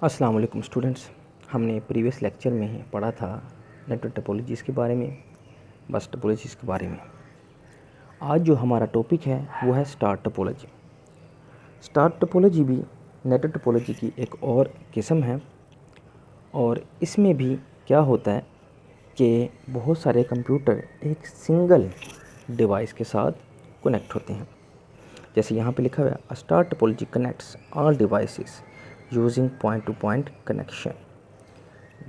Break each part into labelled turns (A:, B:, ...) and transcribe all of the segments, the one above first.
A: अस्सलाम वालेकुम स्टूडेंट्स। हमने प्रीवियस लेक्चर में ही पढ़ा था नेटवर्क टोपोलॉजीज़ के बारे में, बस टोपोलॉजीज़ के बारे में। आज जो हमारा टॉपिक है वो है स्टार टोपोलॉजी। स्टार टोपोलॉजी भी नेटवर्क टोपोलॉजी की एक और किस्म है और इसमें भी क्या होता है कि बहुत सारे कंप्यूटर एक सिंगल डिवाइस के साथ कनेक्ट होते हैं। जैसे यहाँ पे लिखा हुआ है, a star topology connects all devices using point two point connection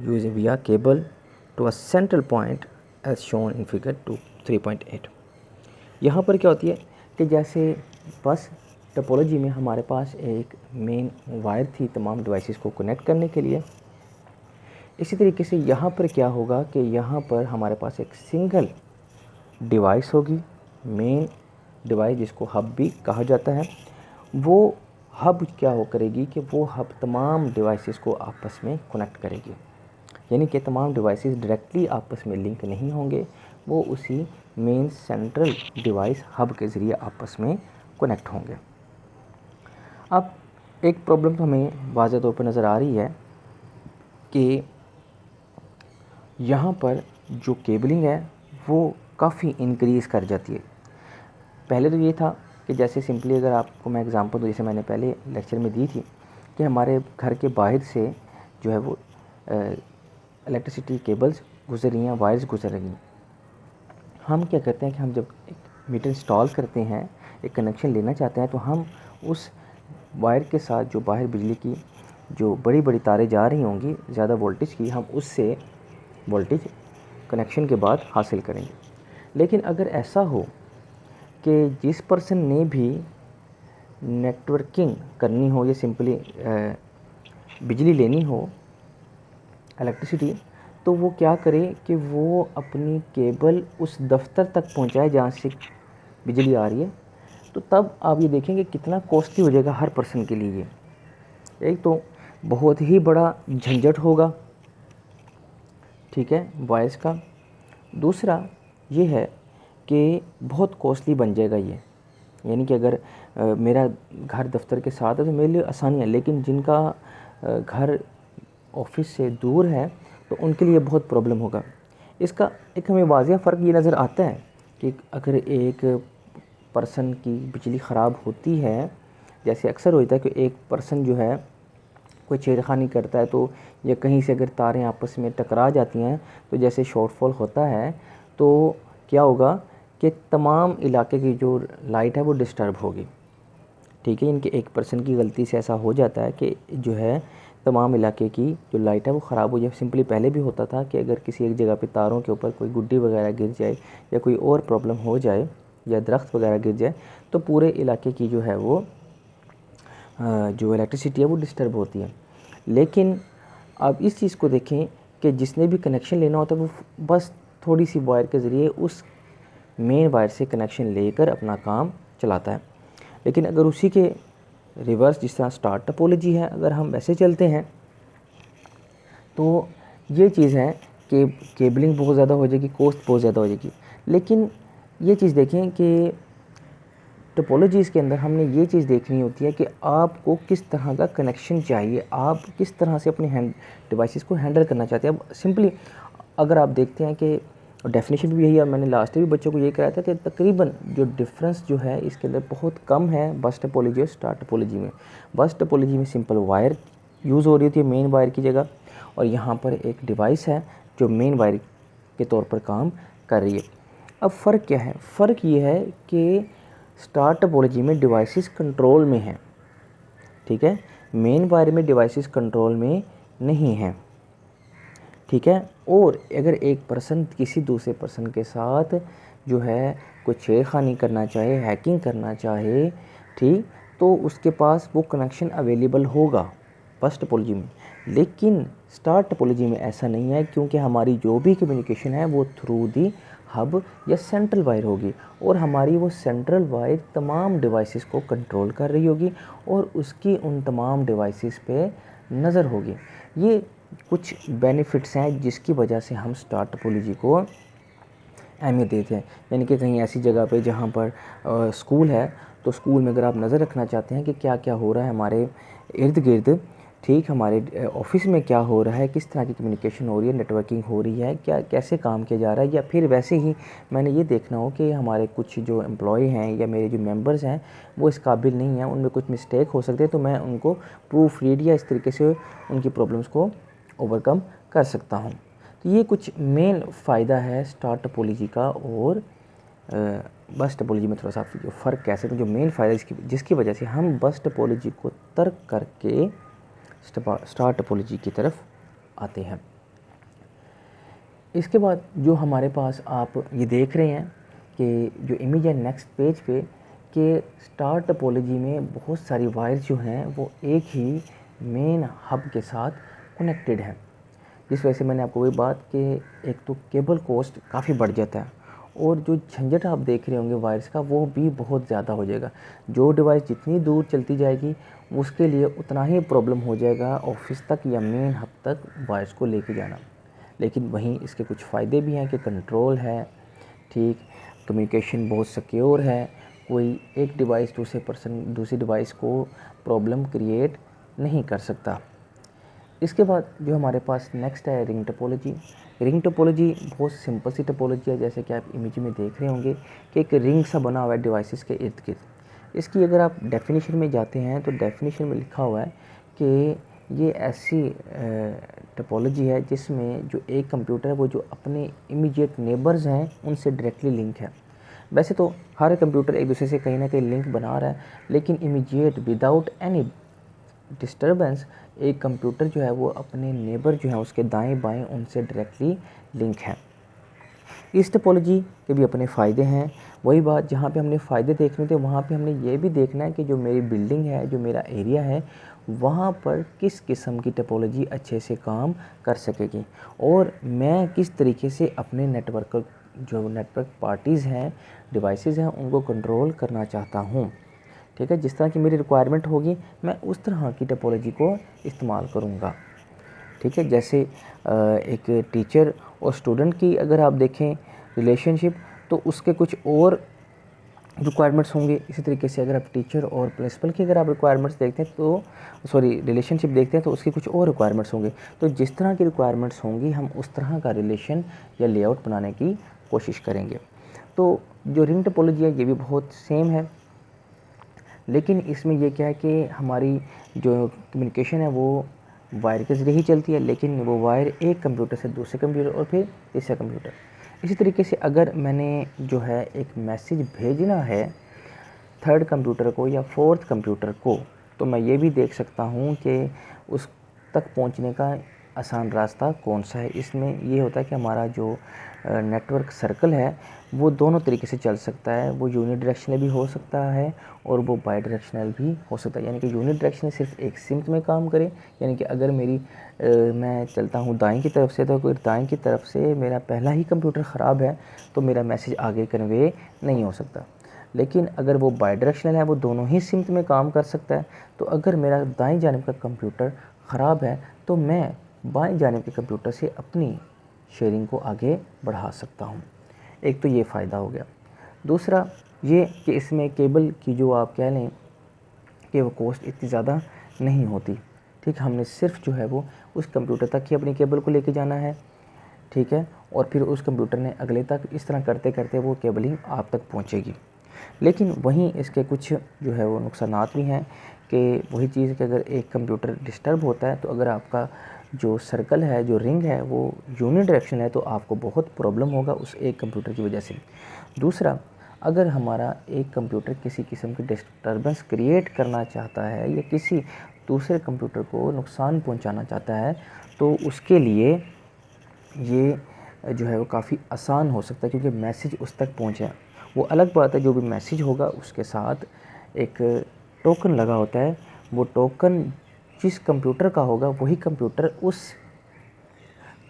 A: using via cable to a central point as shown in figure 3.8। यहाँ पर क्या होती है कि जैसे बस टोपोलॉजी में हमारे पास एक मेन वायर थी तमाम डिवाइसेस को कनेक्ट करने के लिए, इसी तरीके से यहाँ पर क्या होगा कि यहाँ पर हमारे पास एक सिंगल डिवाइस होगी, मेन डिवाइस जिसको हब भी कहा जाता है। वो हब क्या हो करेगी कि वो हब तमाम डिवाइसेस को आपस में कनेक्ट करेगी, यानी कि तमाम डिवाइसेस डायरेक्टली आपस में लिंक नहीं होंगे, वो उसी मेन सेंट्रल डिवाइस हब के ज़रिए आपस में कनेक्ट होंगे। अब एक प्रॉब्लम तो हमें वाज़ेह तौर पर नज़र आ रही है कि यहाँ पर जो केबलिंग है वो काफ़ी इंक्रीज़ कर जाती है। पहले तो ये था कि जैसे सिंपली अगर आपको मैं एग्ज़ाम्पल दूँ, जैसे मैंने पहले लेक्चर में दी थी कि हमारे घर के बाहर से जो है वो इलेक्ट्रिसिटी केबल्स गुजर रही हैं, वायर्स गुजर रही हैं। हम क्या करते हैं कि हम जब एक मीटर इंस्टॉल करते हैं, एक कनेक्शन लेना चाहते हैं, तो हम उस वायर के साथ जो बाहर बिजली की जो बड़ी बड़ी तारें जा रही होंगी ज़्यादा वोल्टेज की, हम उससे वोल्टेज कनेक्शन के बाद हासिल करेंगे। लेकिन अगर ऐसा हो कि जिस पर्सन ने भी नेटवर्किंग करनी हो या सिंपली बिजली लेनी हो, इलेक्ट्रिसिटी, तो वो क्या करे कि वो अपनी केबल उस दफ्तर तक पहुंचाए जहाँ से बिजली आ रही है। तो तब आप ये देखेंगे कितना कॉस्टली हो जाएगा हर पर्सन के लिए। एक तो बहुत ही बड़ा झंझट होगा, ठीक है, वायर्स का। दूसरा ये है कि बहुत कॉस्टली बन जाएगा ये, यानी कि अगर मेरा घर दफ्तर के साथ है तो मेरे लिए आसानी है, लेकिन जिनका घर ऑफिस से दूर है तो उनके लिए बहुत प्रॉब्लम होगा। इसका एक हमें वाज़ेह फ़र्क ये नज़र आता है कि अगर एक पर्सन की बिजली ख़राब होती है, जैसे अक्सर होता है कि एक पर्सन जो है कोई छेड़खानी करता है तो या कहीं से अगर तारें आपस में टकरा जाती हैं तो जैसे शॉर्टफॉल होता है, तो क्या होगा कि तमाम इलाके की जो लाइट है वो डिस्टर्ब होगी, ठीक है। इनके एक पर्सन की गलती से ऐसा हो जाता है कि जो है तमाम इलाके की जो लाइट है वो ख़राब हो जाए। सिंपली पहले भी होता था कि अगर किसी एक जगह पे तारों के ऊपर कोई गुड्डी वगैरह गिर जाए या कोई और प्रॉब्लम हो जाए या दरख्त वगैरह गिर जाए तो पूरे इलाके की जो है वो जो इलेक्ट्रिसिटी है वो डिस्टर्ब होती है। लेकिन अब इस चीज़ को देखें कि जिसने भी कनेक्शन लेना होता है वो बस थोड़ी सी वायर के ज़रिए उस मेन वायर से कनेक्शन लेकर अपना काम चलाता है। लेकिन अगर उसी के रिवर्स जिस तरह स्टार टोपोलॉजी है, अगर हम वैसे चलते हैं तो ये चीज़ है कि केबलिंग बहुत ज़्यादा हो जाएगी, कॉस्ट बहुत ज़्यादा हो जाएगी। लेकिन ये चीज़ देखें कि टोपोलॉजीज़ के अंदर हमने ये चीज़ देखनी होती है कि आपको किस तरह का कनेक्शन चाहिए, आप किस तरह से अपने डिवाइसेस को हैंडल करना चाहते हैं। अब सिंपली अगर आप देखते हैं कि डेफिनेशन भी यही है, मैंने लास्ट भी बच्चों को यही कराया था कि तकरीबन जो डिफरेंस जो है इसके अंदर बहुत कम है बस टोपोलॉजी और स्टार टोपोलॉजी में। बस टोपोलॉजी में सिंपल वायर यूज़ हो रही होती है मेन वायर की जगह, और यहाँ पर एक डिवाइस है जो मेन वायर के तौर पर काम कर रही है। अब फ़र्क क्या है? फ़र्क ये है कि स्टार टोपोलॉजी में डिवाइसेस कंट्रोल में हैं, ठीक है, मेन वायर में डिवाइसेस कंट्रोल में नहीं हैं, ठीक है। और अगर एक पर्सन किसी दूसरे पर्सन के साथ जो है कोई छेड़खानी करना चाहे, हैकिंग करना चाहे, ठीक, तो उसके पास वो कनेक्शन अवेलेबल होगा बस टोपोलॉजी में। लेकिन स्टार टोपोलॉजी में ऐसा नहीं है, क्योंकि हमारी जो भी कम्युनिकेशन है वो थ्रू दी हब या सेंट्रल वायर होगी, और हमारी वो सेंट्रल वायर तमाम डिवाइसेस को कंट्रोल कर रही होगी और उसकी उन तमाम डिवाइसेस पे नज़र होगी। ये कुछ बेनिफिट्स हैं जिसकी वजह से हम स्टार टोपोलॉजी को अहमियत देते हैं। यानी कि कहीं ऐसी जगह पे जहाँ पर स्कूल है, तो स्कूल में अगर आप नज़र रखना चाहते हैं कि क्या क्या हो रहा है हमारे इर्द गिर्द, ठीक हमारे ऑफिस में क्या हो रहा है, किस तरह की कम्युनिकेशन हो रही है, नेटवर्किंग हो रही है, क्या कैसे काम किया जा रहा है, या फिर वैसे ही मैंने ये देखना हो कि हमारे कुछ जो एम्प्लॉय हैं या मेरे जो मेंबर्स हैं वो इस काबिल नहीं हैं, उनमें कुछ मिस्टेक हो सकते हैं, तो मैं उनको प्रूफ रीड या इस तरीके से उनकी प्रॉब्लम्स को ओवरकम कर सकता हूँ। तो ये कुछ मेन फ़ायदा है स्टार टोपोलॉजी का और बस टोपोलॉजी में थोड़ा सा जो फ़र्क कह सकते हैं, जो मेन फ़ायदा जिसकी वजह से हम बस टोपोलॉजी को तर्क करके स्टार टोपोलॉजी की तरफ आते हैं। इसके बाद जो हमारे पास आप ये देख रहे हैं कि जो इमेज है नेक्स्ट पेज पे कि स्टार टोपोलॉजी में बहुत सारी वायर्स जो हैं वो एक ही मेन हब के साथ कनेक्टेड हैं, जिस वजह से मैंने आपको वही बात कि एक तो केबल कॉस्ट काफ़ी बढ़ जाता है और जो झंझट आप देख रहे होंगे वायर्स का वो भी बहुत ज़्यादा हो जाएगा। जो डिवाइस जितनी दूर चलती जाएगी उसके लिए उतना ही प्रॉब्लम हो जाएगा ऑफिस तक या मेन हब तक वायर्स को लेके जाना। लेकिन वहीं इसके कुछ फ़ायदे भी हैं कि कंट्रोल है, ठीक, कम्युनिकेशन बहुत सिक्योर है, कोई एक डिवाइस दूसरी डिवाइस को प्रॉब्लम क्रिएट नहीं कर सकता। इसके बाद जो हमारे पास नेक्स्ट है रिंग टोपोलॉजी। रिंग टोपोलॉजी बहुत सिंपल सी टोपोलॉजी है, जैसे कि आप इमेज में देख रहे होंगे कि एक रिंग सा बना हुआ है डिवाइसेस के इर्द गिर्द। इसकी अगर आप डेफिनेशन में जाते हैं तो डेफिनेशन में लिखा हुआ है कि ये ऐसी टोपोलॉजी है जिसमें जो एक कंप्यूटर है वो जो अपने इमीडिएट नेबर्स हैं उनसे डायरेक्टली लिंक है। वैसे तो हर कंप्यूटर एक दूसरे से कहीं ना कहीं लिंक बना रहा है, लेकिन इमीडिएट विदाउट एनी डिस्टर्बेंस एक कंप्यूटर जो है वो अपने नेबर जो है उसके दाएं बाएं उनसे डायरेक्टली लिंक है। इस टोपोलॉजी के भी अपने फ़ायदे हैं। वही बात, जहाँ पे हमने फ़ायदे देखने थे वहाँ पे हमने ये भी देखना है कि जो मेरी बिल्डिंग है, जो मेरा एरिया है, वहाँ पर किस किस्म की टोपोलॉजी अच्छे से काम कर सकेगी और मैं किस तरीके से अपने नेटवर्क पार्टीज़ हैं, डिवाइसेस हैं, उनको कंट्रोल करना चाहता हूँ। ठीक है, जिस तरह की मेरी रिक्वायरमेंट होगी मैं उस तरह की टोपोलॉजी को इस्तेमाल करूँगा। ठीक है, जैसे एक टीचर और स्टूडेंट की अगर आप देखें रिलेशनशिप तो उसके कुछ और रिक्वायरमेंट्स होंगे। इसी तरीके से अगर आप टीचर और प्रिंसिपल की अगर आप रिक्वायरमेंट्स देखते हैं तो रिलेशनशिप देखते हैं तो उसकी कुछ और रिक्वायरमेंट्स होंगे। तो जिस तरह की रिक्वायरमेंट्स होंगी हम उस तरह का रिलेशन या लेआउट बनाने की कोशिश करेंगे। तो जो रिंग टोपोलॉजी है ये भी बहुत सेम है, लेकिन इसमें ये क्या है कि हमारी जो कम्युनिकेशन है वो वायर के ज़रिए ही चलती है, लेकिन वो वायर एक कंप्यूटर से दूसरे कंप्यूटर और फिर तीसरा कंप्यूटर। इसी तरीके से अगर मैंने जो है एक मैसेज भेजना है थर्ड कंप्यूटर को या फोर्थ कंप्यूटर को, तो मैं ये भी देख सकता हूँ कि उस तक पहुँचने का आसान रास्ता कौन सा है। इसमें ये होता है कि हमारा जो नेटवर्क सर्कल है वो दोनों तरीके से चल सकता है। वो यूनि डायरेक्शनल भी हो सकता है और वो बाई डायरेक्शनल भी हो सकता है। यानी कि यूनि डायरेक्शनल सिर्फ एक सिमत में काम करे, यानी कि अगर मैं चलता हूँ दाएं की तरफ से तो अगर दाएं की तरफ से मेरा पहला ही कंप्यूटर ख़राब है तो मेरा मैसेज आगे कन्वे नहीं हो सकता। लेकिन अगर वो बाई डायरेक्शनल है, वो दोनों ही सिमत में काम कर सकता है। तो अगर मेरा दाएं जानिब का कंप्यूटर ख़राब है तो मैं बाएं जानिब के कंप्यूटर से अपनी शेयरिंग को आगे बढ़ा सकता हूँ। एक तो ये फ़ायदा हो गया। दूसरा ये कि इसमें केबल की जो आप कह लें कि वो कॉस्ट इतनी ज़्यादा नहीं होती। ठीक, हमने सिर्फ जो है वो उस कंप्यूटर तक ही अपनी केबल को लेके जाना है। ठीक है, और फिर उस कंप्यूटर ने अगले तक, इस तरह करते करते वो केबलिंग आप तक पहुंचेगी। लेकिन वहीं इसके कुछ जो है वो नुकसानात भी हैं कि वही चीज़ कि अगर एक कंप्यूटर डिस्टर्ब होता है तो अगर आपका जो सर्कल है, जो रिंग है, वो यूनि डायरेक्शन है तो आपको बहुत प्रॉब्लम होगा उस एक कंप्यूटर की वजह से। दूसरा, अगर हमारा एक कंप्यूटर किसी किस्म की डिस्टर्बेंस क्रिएट करना चाहता है या किसी दूसरे कंप्यूटर को नुकसान पहुंचाना चाहता है तो उसके लिए ये जो है वो काफ़ी आसान हो सकता है, क्योंकि मैसेज उस तक पहुंचे। वो अलग बात है जो भी मैसेज होगा उसके साथ एक टोकन लगा होता है। वो टोकन जिस कंप्यूटर का होगा वही कंप्यूटर उस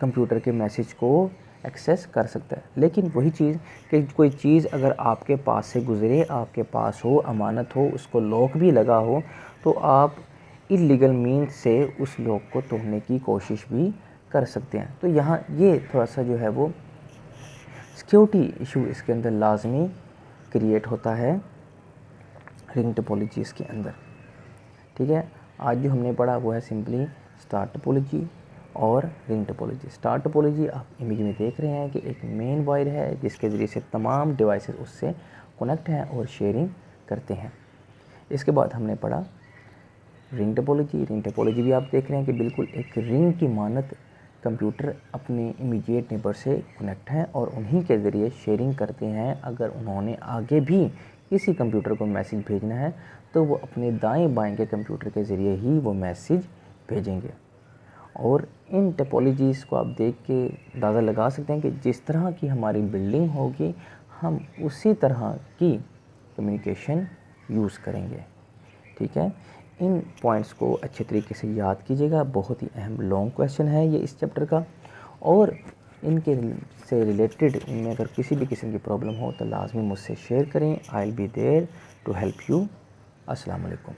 A: कंप्यूटर के मैसेज को एक्सेस कर सकता है। लेकिन वही चीज़ कि कोई चीज़ अगर आपके पास से गुज़रे, आपके पास हो, अमानत हो, उसको लॉक भी लगा हो, तो आप इल्लीगल मीन्स से उस लॉक को तोड़ने की कोशिश भी कर सकते हैं। तो यहाँ ये थोड़ा सा जो है वो सिक्योरिटी इशू इसके अंदर लाजमी क्रिएट होता है रिंग टोपोलॉजीज़ के अंदर। ठीक है, आज जो हमने पढ़ा वो है सिंपली स्टार टोपोलॉजी और रिंग टोपोलॉजी। स्टार टोपोलॉजी आप इमेज में देख रहे हैं कि एक मेन वायर है जिसके ज़रिए से तमाम डिवाइसेस उससे कनेक्ट हैं और शेयरिंग करते हैं। इसके बाद हमने पढ़ा रिंग टोपोलॉजी। रिंग टोपोलॉजी भी आप देख रहे हैं कि बिल्कुल एक रिंग की मानत कंप्यूटर अपने इमीडिएट नेबर से कनेक्ट हैं और उन्हीं के ज़रिए शेयरिंग करते हैं। अगर उन्होंने आगे भी किसी कंप्यूटर को मैसेज भेजना है तो वो अपने दाएं बाएं के कंप्यूटर के ज़रिए ही वो मैसेज भेजेंगे। और इन टोपोलॉजीज़ को आप देख के अंदाज़ा लगा सकते हैं कि जिस तरह की हमारी बिल्डिंग होगी हम उसी तरह की कम्युनिकेशन यूज़ करेंगे। ठीक है, इन पॉइंट्स को अच्छे तरीके से याद कीजिएगा। बहुत ही अहम लॉन्ग क्वेश्चन है ये इस चैप्टर का, और इनके से रिलेटेड इनमें अगर किसी भी किस्म की प्रॉब्लम हो तो लाजमी मुझसे शेयर करें। I will be there to help you. अस्सलाम वालेकुम।